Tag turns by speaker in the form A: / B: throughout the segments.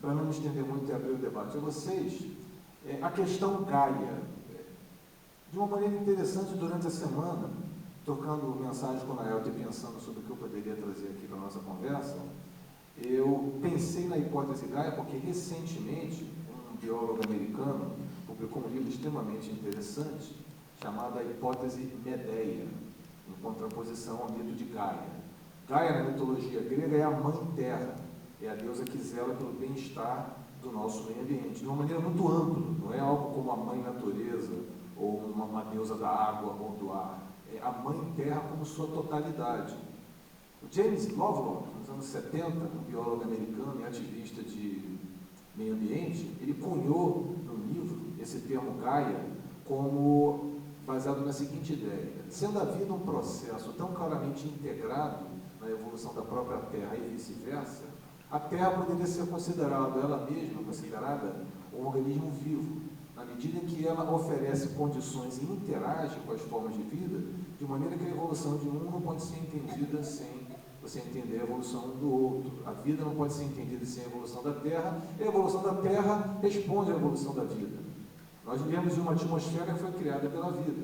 A: para não me estender muito e abrir o debate a vocês, a questão Gaia. De uma maneira interessante, durante a semana, trocando mensagens com a Naelta e pensando sobre o que eu poderia trazer aqui para a nossa conversa, eu pensei na hipótese Gaia porque, recentemente, um biólogo americano publicou um livro extremamente interessante, chamado A Hipótese Medeia, em contraposição ao mito de Gaia. Gaia, na mitologia grega, é a Mãe Terra, é a deusa que zela pelo bem-estar do nosso meio ambiente, de uma maneira muito ampla, não é algo como a Mãe Natureza, ou uma deusa da água ou do ar, é a Mãe Terra como sua totalidade. O James Lovelock, nos anos 70, um biólogo americano e ativista de meio ambiente, ele cunhou no livro esse termo Gaia como baseado na seguinte ideia: sendo a vida um processo tão claramente integrado na evolução da própria Terra e vice-versa, a Terra poderia ser considerada, ela mesma, considerada um organismo vivo, na medida em que ela oferece condições e interage com as formas de vida, de maneira que a evolução de um não pode ser entendida sem você entender a evolução do outro. A vida não pode ser entendida sem a evolução da Terra, e a evolução da Terra responde à evolução da vida. Nós vivemos em uma atmosfera que foi criada pela vida.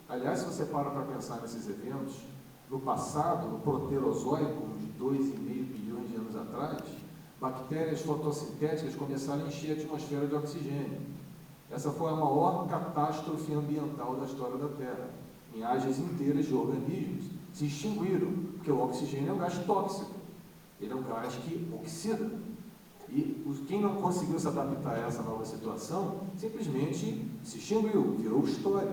A: Aliás, se você para pensar nesses eventos, no passado, no Proterozoico, uns 2,5 bilhões de anos atrás, bactérias fotossintéticas começaram a encher a atmosfera de oxigênio. Essa foi a maior catástrofe ambiental da história da Terra. Linhagens inteiras de organismos se extinguiram, porque o oxigênio é um gás tóxico. Ele é um gás que oxida. E quem não conseguiu se adaptar a essa nova situação, simplesmente se extinguiu, virou história.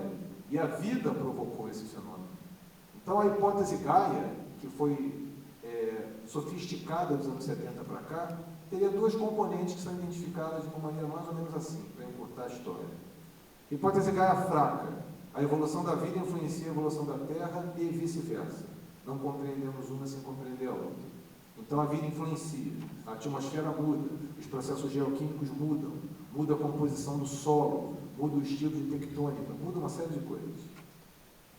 A: E a vida provocou esse fenômeno. Então, a hipótese Gaia, que foi sofisticada dos anos 70 para cá, teria duas componentes que são identificadas de uma maneira mais ou menos assim, para encurtar a história. Hipótese Gaia fraca: a evolução da vida influencia a evolução da Terra e vice-versa. Não compreendemos uma sem compreender a outra. Então, a vida influencia, a atmosfera muda, os processos geoquímicos mudam, muda a composição do solo, muda o estilo de tectônica, muda uma série de coisas.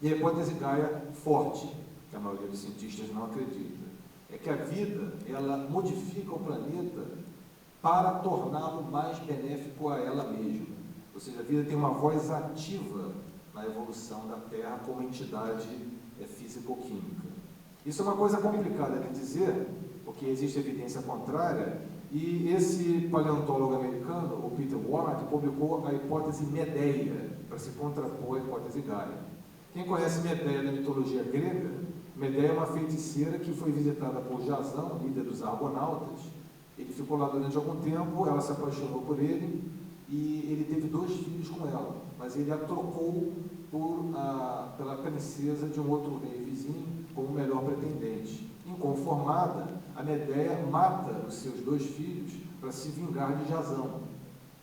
A: E a hipótese Gaia forte, que a maioria dos cientistas não acredita, é que a vida, ela modifica o planeta para torná-lo mais benéfico a ela mesma. Ou seja, a vida tem uma voz ativa na evolução da Terra como entidade físico-química. Isso é uma coisa complicada de dizer, porque existe evidência contrária, e esse paleontólogo americano, o Peter Warnock, publicou a hipótese Medeia, para se contrapor à hipótese Gaia. Quem conhece Medeia da mitologia grega, Medeia é uma feiticeira que foi visitada por Jasão, líder dos Argonautas. Ele ficou lá durante algum tempo, ela se apaixonou por ele, e ele teve 2 filhos com ela, mas ele a trocou pela princesa de um outro rei vizinho como melhor pretendente. Inconformada, a Medeia mata os seus 2 filhos para se vingar de Jasão.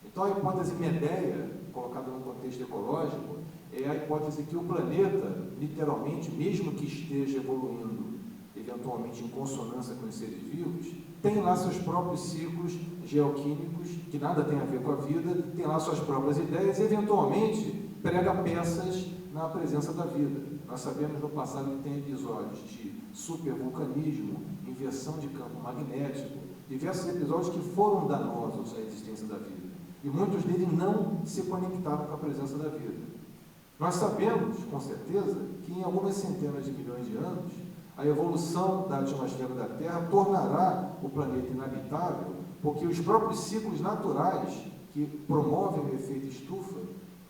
A: Então, a hipótese Medeia, colocada no contexto ecológico, é a hipótese que o planeta, literalmente, mesmo que esteja evoluindo, eventualmente em consonância com os seres vivos, tem lá seus próprios ciclos geoquímicos, que nada tem a ver com a vida, tem lá suas próprias ideias e, eventualmente, prega peças na presença da vida. Nós sabemos no passado que tem episódios de supervulcanismo, inversão de campo magnético, diversos episódios que foram danosos à existência da vida. E muitos deles não se conectaram com a presença da vida. Nós sabemos, com certeza, que em algumas centenas de milhões de anos, a evolução da atmosfera da Terra tornará o planeta inabitável, porque os próprios ciclos naturais que promovem o efeito estufa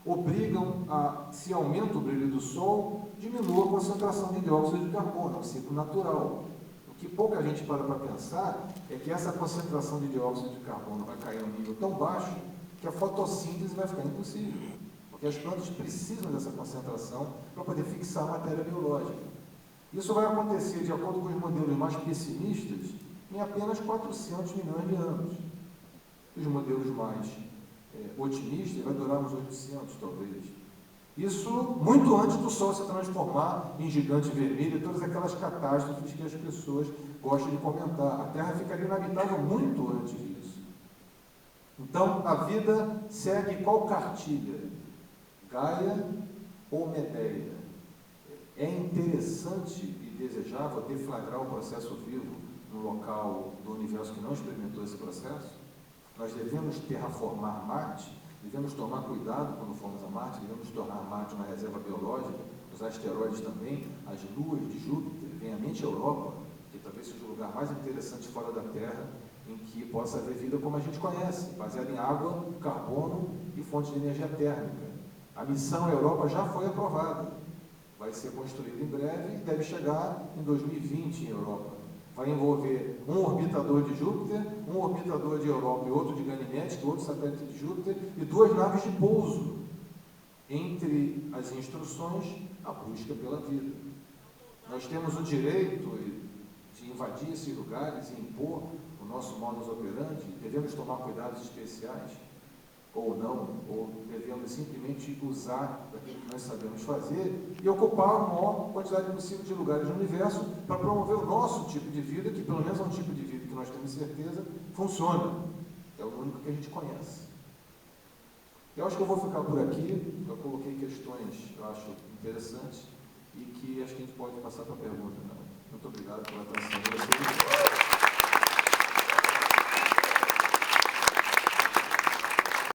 A: obrigam a, se aumenta o brilho do Sol, diminua a concentração de dióxido de carbono, é um ciclo natural. O que pouca gente para pensar é que essa concentração de dióxido de carbono vai cair a um nível tão baixo que a fotossíntese vai ficar impossível, porque as plantas precisam dessa concentração para poder fixar a matéria biológica. Isso vai acontecer, de acordo com os modelos mais pessimistas, em apenas 400 milhões de anos. Os modelos mais otimistas vai durar uns 800, talvez. Isso muito antes do Sol se transformar em gigante vermelho e todas aquelas catástrofes que as pessoas gostam de comentar. A Terra ficaria inabitável muito antes disso. Então, a vida segue qual cartilha? Gaia ou Medeia? É interessante e desejável deflagrar o processo vivo num local do universo que não experimentou esse processo? Nós devemos terraformar Marte, devemos tomar cuidado quando formos a Marte, devemos tornar Marte uma reserva biológica, os asteroides também, as luas de Júpiter. Vem à mente a Europa, que talvez seja o lugar mais interessante fora da Terra, em que possa haver vida como a gente conhece, baseada em água, carbono e fontes de energia térmica. A missão Europa já foi aprovada, vai ser construída em breve e deve chegar em 2020 em Europa. Vai envolver um orbitador de Júpiter, um orbitador de Europa e outro de Ganymede, que é outro satélite de Júpiter, e 2 naves de pouso. Entre as instruções, a busca pela vida. Nós temos o direito de invadir esses lugares e impor o nosso modus operandi. Devemos tomar cuidados especiais, ou não, ou devemos simplesmente usar daquilo que nós sabemos fazer e ocupar a maior quantidade possível de lugares no universo para promover o nosso tipo de vida, que pelo menos é um tipo de vida que nós temos certeza funciona. É o único que a gente conhece. Eu acho que eu vou ficar por aqui. Eu coloquei questões, eu acho, interessantes e que acho que a gente pode passar para a pergunta. Muito obrigado pela atenção.